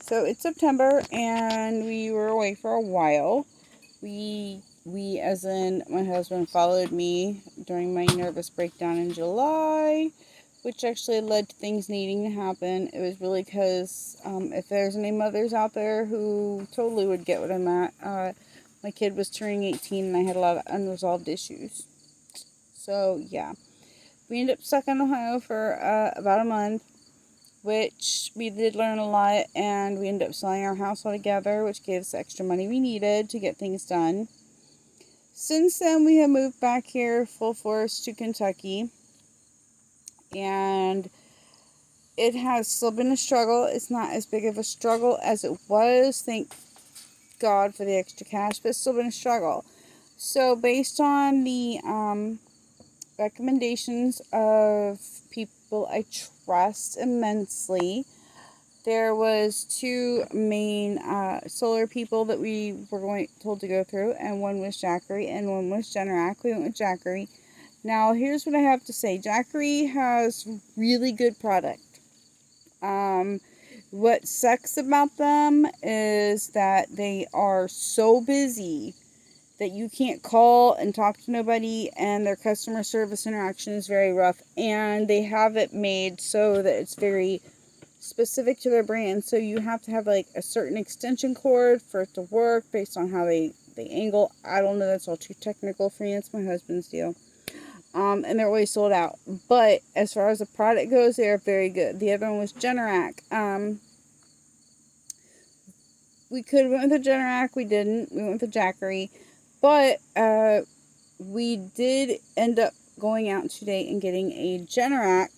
So it's September, and we were away for a while. We, as in my husband, followed me during my nervous breakdown in July, which actually led to things needing to happen. It was really because if there's any mothers out there who totally would get what I'm at, my kid was turning 18 and I had a lot of unresolved issues. So yeah, we ended up stuck in Ohio for about a month, which we did learn a lot, and we ended up selling our house altogether, which gave us the extra money we needed to get things done. Since then, we have moved back here full force to Kentucky, and it has still been a struggle. It's not as big of a struggle as it was, thank God for the extra cash, but it's still been a struggle. So, based on the recommendations of people I trust immensely, there was two main solar people that we were told to go through, and one was Jackery and one was Generac. We went with Jackery. Now, here's what I have to say. Jackery has really good product. What sucks about them is that they are so busy that you can't call and talk to nobody, and their customer service interaction is very rough, and they have it made so that it's very specific to their brand. So you have to have like a certain extension cord for it to work based on how they angle. I don't know, that's all too technical for me. It's my husband's deal. And they're always sold out. But as far as the product goes, they are very good. The other one was Generac. We could have went with the Generac. We didn't. We went with the Jackery. But we did end up going out today and getting a Generac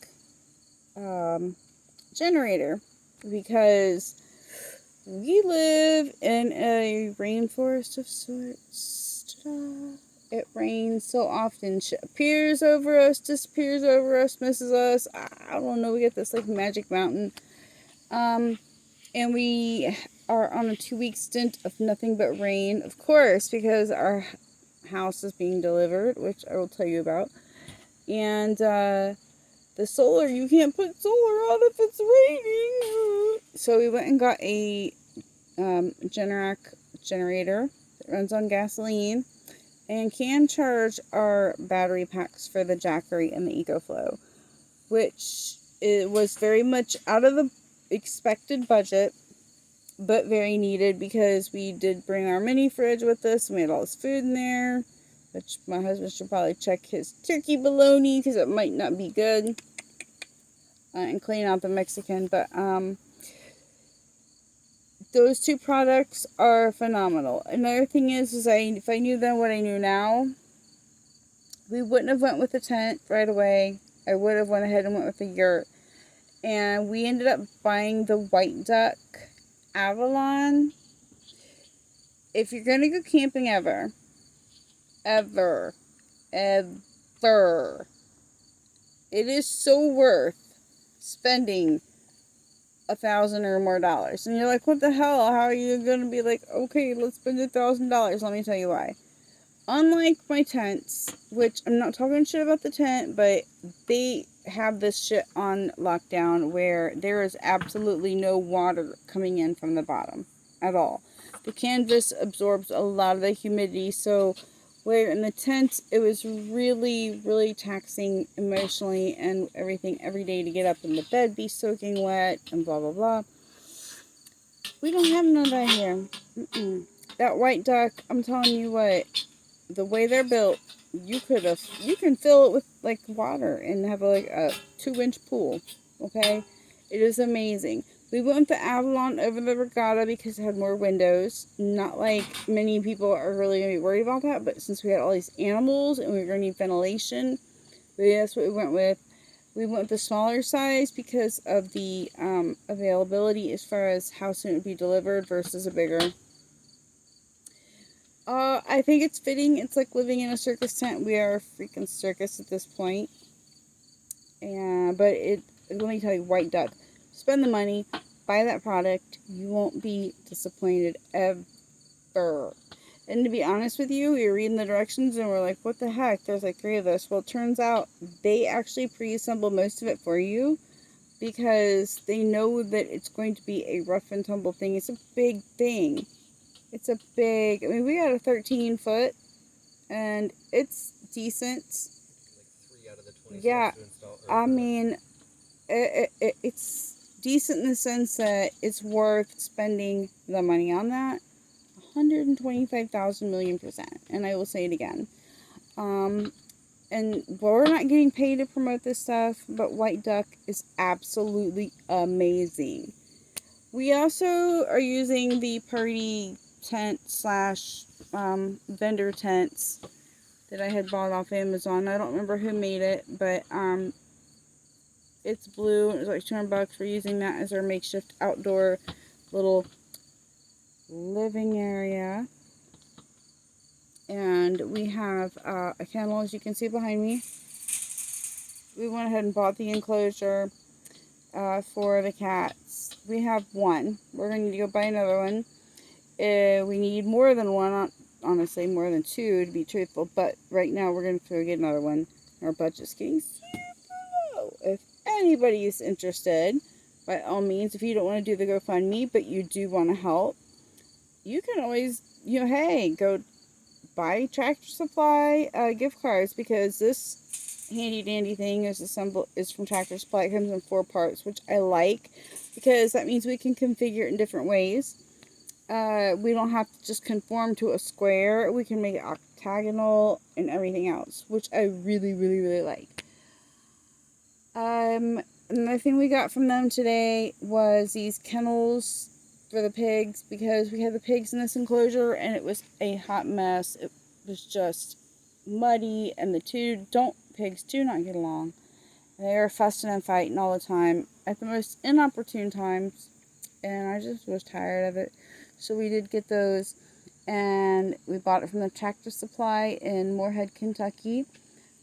generator, because we live in a rainforest of sorts. Ta-da. It rains so often. Shit appears over us, disappears over us, misses us. I don't know. We get this like magic mountain. And we are on a 2-week stint of nothing but rain, of course, because our house is being delivered, which I will tell you about. And the solar, you can't put solar on if it's raining. So we went and got a Generac generator that runs on gasoline and can charge our battery packs for the Jackery and the EcoFlow, which it was very much out of the expected budget, but very needed, because we did bring our mini fridge with us and we had all this food in there, which my husband should probably check his turkey bologna because it might not be good, and clean out the Mexican. But those two products are phenomenal. Another thing is if I knew then what I knew now, we wouldn't have went with the tent right away. I would have went ahead and went with the yurt, and we ended up buying the White Duck Avalon. If you're gonna go camping ever, it is so worth spending $1,000 or more dollars. And you're like, what the hell? How are you gonna be like, okay, let's spend $1,000? Let me tell you why. Unlike my tents, which I'm not talking shit about the tent, but they have this shit on lockdown where there is absolutely no water coming in from the bottom at all. The canvas absorbs a lot of the humidity, so where in the tent it was really, really taxing emotionally and everything every day to get up in the bed, be soaking wet, and blah blah blah. We don't have none of that here. That White Duck, I'm telling you what, the way they're built, you can fill it with like water and have like a 2-inch pool. Okay, it is amazing. We went with the Avalon over the Regatta because it had more windows. Not like many people are really going to be worried about that, but since we had all these animals and we were going to need ventilation, that's what we went with. We went with the smaller size because of the availability as far as how soon it would be delivered versus a bigger. I think it's fitting. It's like living in a circus tent. We are a freaking circus at this point. But let me tell you, White Duck. Spend the money, buy that product. You won't be disappointed ever. And to be honest with you, we were reading the directions and we're like, what the heck? There's like 3 of us. Well, it turns out they actually pre-assemble most of it for you. because they know that it's going to be a rough and tumble thing. It's a big thing. It's a big, I mean, we got a 13-foot, and it's decent. Like 3 out of the 20 Yeah, to install. I mean, it's decent in the sense that it's worth spending the money on that. 125,000 million percent. And I will say it again. And we're not getting paid to promote this stuff, but White Duck is absolutely amazing. We also are using the party tent slash vendor tents that I had bought off Amazon. I don't remember who made it, but it's blue. It was like $200. We're using that as our makeshift outdoor little living area. And we have a kennel, as you can see behind me. We went ahead and bought the enclosure for the cats. We have one. We're going to need to go buy another one. We need more than one, honestly, more than two to be truthful. But right now we're going to go get another one. Our budget's getting super low. If anybody is interested, by all means, if you don't want to do the GoFundMe, but you do want to help, you can always, hey, go buy Tractor Supply gift cards, because this handy dandy thing is from Tractor Supply. It comes in 4 parts, which I like, because that means we can configure it in different ways. We don't have to just conform to a square. We can make it octagonal and everything else, which I really, really, really like. Another thing we got from them today was these kennels for the pigs, because we had the pigs in this enclosure and it was a hot mess. It was just muddy, and the pigs do not get along. They are fussing and fighting all the time at the most inopportune times, and I just was tired of it. So we did get those, and we bought it from the Tractor Supply in Moorhead, Kentucky.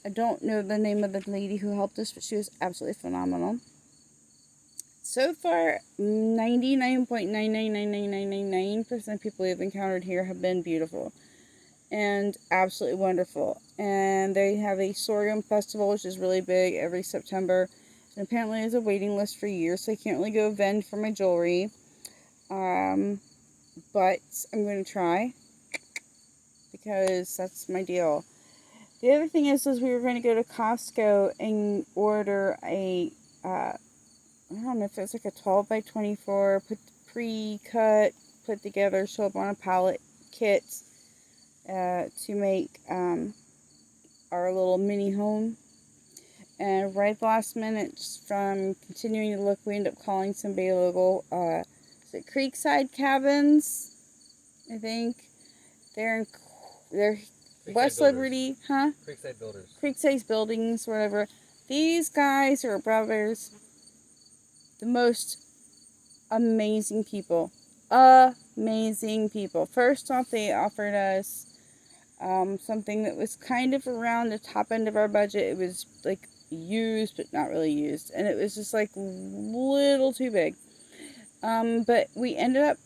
I don't know the name of the lady who helped us, but she was absolutely phenomenal. So far, 99.999999% of people we've encountered here have been beautiful and absolutely wonderful. And they have a sorghum festival, which is really big, every September. And apparently there's a waiting list for years, so I can't really go vend for my jewelry. But I'm going to try, because that's my deal. The other thing is we were going to go to Costco and order a, I don't know if it's like a 12 by 24, pre-cut, put together, show up on a pallet kit to make our little mini home. And right at the last minute, from continuing to look, we ended up calling somebody local. Is it Creekside Cabins? I think they're West Liberty, huh? Creekside Builders. Creekside Buildings, whatever. These guys are brothers. The most amazing people. Amazing people. First off, they offered us something that was kind of around the top end of our budget. It was like used, but not really used. And it was just like a little too big. But we ended up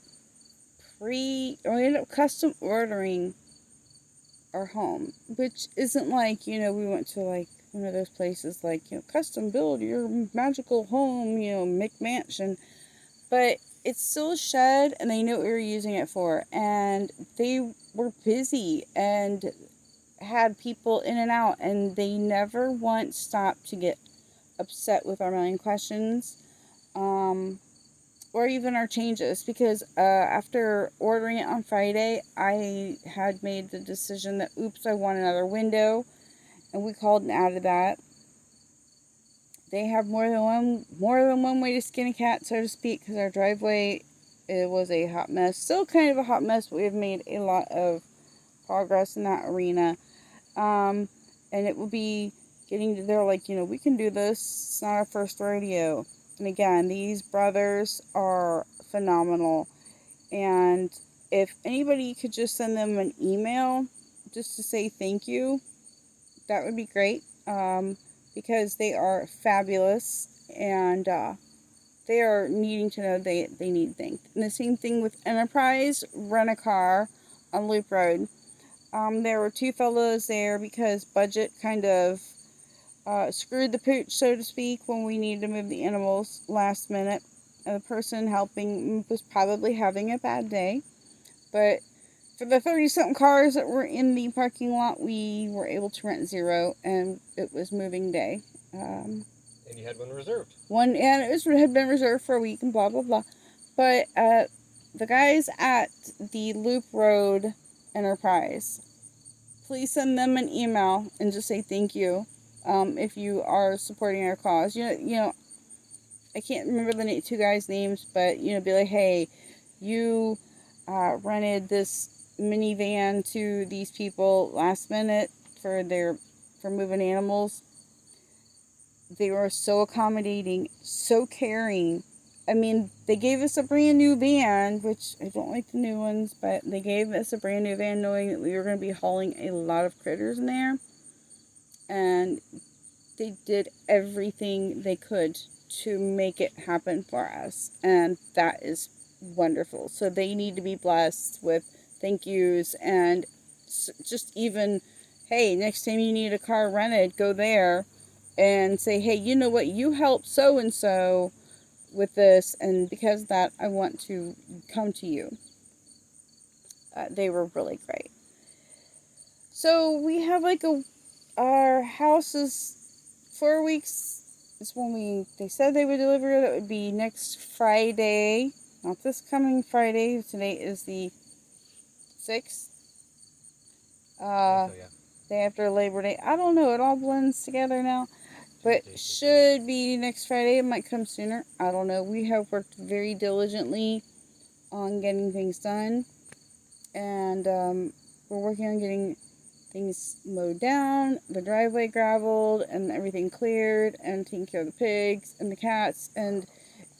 custom ordering our home, which isn't like, we went to like one of those places like, custom build your magical home, McMansion, but it's still a shed, and they knew what we were using it for, and they were busy and had people in and out, and they never once stopped to get upset with our million questions, or even our changes, because after ordering it on Friday, I had made the decision that, I want another window, and we called and added that. They have more than one way to skin a cat, so to speak, because our driveway, it was a hot mess. Still kind of a hot mess, but we've made a lot of progress in that arena. And it will be getting to there, like, we can do this. It's not our first rodeo. And again, these brothers are phenomenal. And if anybody could just send them an email just to say thank you, that would be great. Because they are fabulous, and they are needing to know they need thanked. And the same thing with Enterprise Rent-A-Car on Loop Road. There were 2 fellows there because budget kind of screwed the pooch, so to speak, when we needed to move the animals last minute. And the person helping was probably having a bad day. But for the 30 something cars that were in the parking lot, we were able to rent 0, and it was moving day. And you had one reserved. And had been reserved for a week and blah, blah, blah. But the guys at the Loop Road Enterprise, please send them an email and just say thank you if you are supporting our cause. You know, I can't remember the two guys' names, but, be like, hey, you rented this minivan to these people last minute for moving animals. They were so accommodating, so caring. I mean, they gave us a brand new van, which I don't like the new ones, but they gave us a brand new van knowing that we were going to be hauling a lot of critters in there. And they did everything they could to make it happen for us. And that is wonderful. So they need to be blessed with thank yous, and just even, hey, next time you need a car rented, go there and say, hey, you know what, you helped so and so with this, and because of that, I want to come to you. They were really great. So we have our house is 4 weeks. Is when they said they would deliver. That would be next Friday, not this coming Friday. Today is the 6th. So, yeah. Day after Labor Day. I don't know. It all blends together now. But should be next Friday. It might come sooner. I don't know. We have worked very diligently on getting things done. And we're working on getting things mowed down, the driveway graveled, and everything cleared, and taking care of the pigs and the cats. And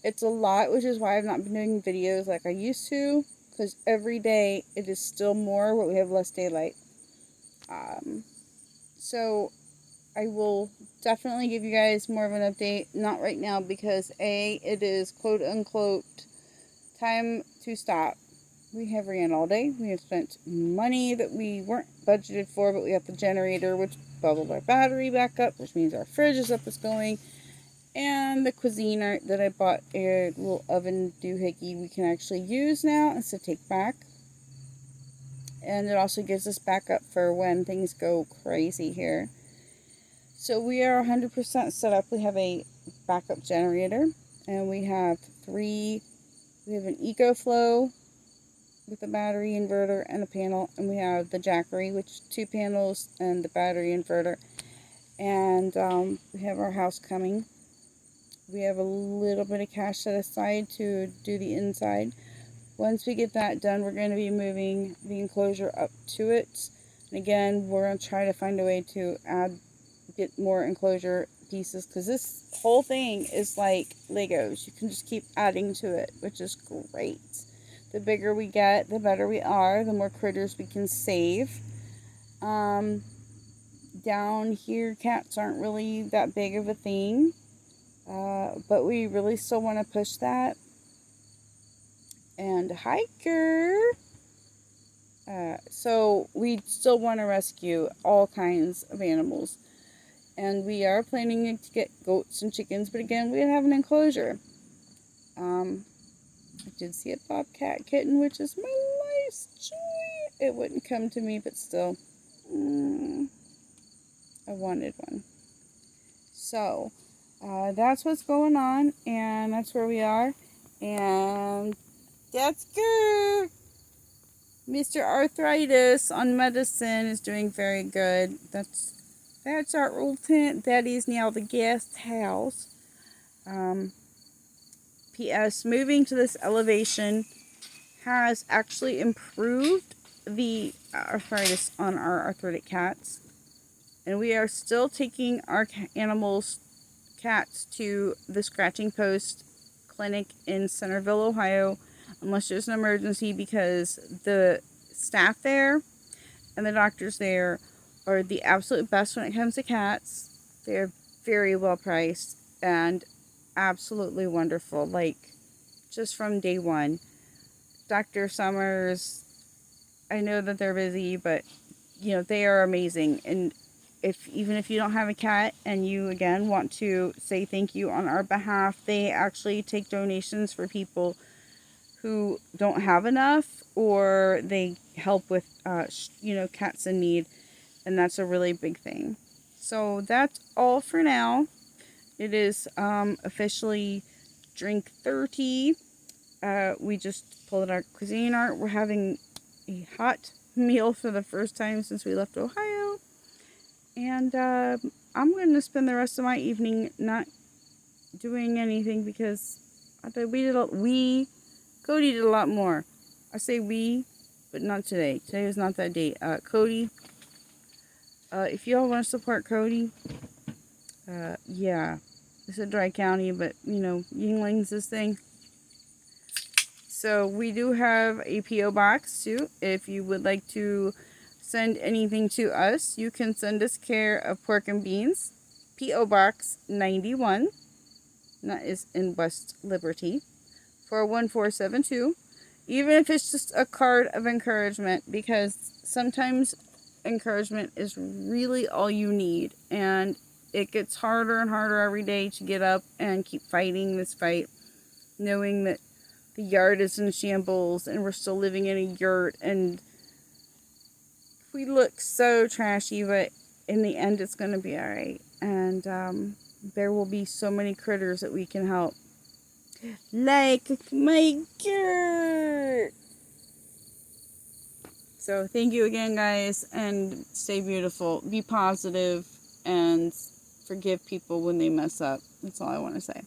it's a lot, which is why I've not been doing videos like I used to. Because every day it is still more, but we have less daylight. So I will definitely give you guys more of an update. Not right now because it is quote unquote time to stop. We have ran all day. We have spent money that we weren't budgeted for, but we got the generator, which bubbled our battery back up, which means our fridge is up, is going. And the Cuisinart that I bought, a little oven doohickey we can actually use now instead of take back. And it also gives us backup for when things go crazy here. So we are 100% set up. We have a backup generator, and we have an EcoFlow with a battery inverter and a panel, and we have the Jackery, which 2 panels and the battery inverter. And we have our house coming. We have a little bit of cash set aside to do the inside. Once we get that done, we're going to be moving the enclosure up to it. And again, we're going to try to find a way to get more enclosure pieces, because this whole thing is like Legos. You can just keep adding to it, which is great. The bigger we get, the better we are, the more critters we can save. Down here, cats aren't really that big of a thing, but we really still want to push that. And hiker. So we still want to rescue all kinds of animals. And we are planning to get goats and chickens, but again, we have an enclosure. I did see a bobcat kitten, which is my life's joy. It wouldn't come to me, but still, I wanted one. So, that's what's going on, and that's where we are. And that's good. Mr. Arthritis on medicine is doing very good. That's our old tent. That is now the guest house. P.S. Moving to this elevation has actually improved the arthritis on our arthritic cats. And we are still taking our cats to the Scratching Post Clinic in Centerville, Ohio, unless there's an emergency, because the staff there and the doctors there are the absolute best when it comes to cats. They're very well priced and absolutely wonderful. Like, just from day one. Dr. Summers, I know that they're busy, but, they are amazing. And even if you don't have a cat and you again want to say thank you on our behalf, they actually take donations for people who don't have enough, or they help with cats in need, and that's a really big thing. So that's all for now. It is officially drink 30. We just pulled our Cuisinart. We're having a hot meal for the first time since we left Ohio. And I'm going to spend the rest of my evening not doing anything because Cody did a lot more. I say we, but not today. Today was not that day. Cody, if y'all want to support Cody, yeah, it's a dry county, but Yingling's this thing. So we do have a P.O. box too. If you would like to send anything to us, you can send us care of Pork and Beans, P.O. Box 91. That is in West Liberty, 41472. Even if it's just a card of encouragement, because sometimes encouragement is really all you need, and it gets harder and harder every day to get up and keep fighting this fight, knowing that the yard is in shambles and we're still living in a yurt and we look so trashy, but in the end it's going to be alright. And there will be so many critters that we can help. Like my yurt! So thank you again, guys, and stay beautiful. Be positive and forgive people when they mess up. That's all I want to say.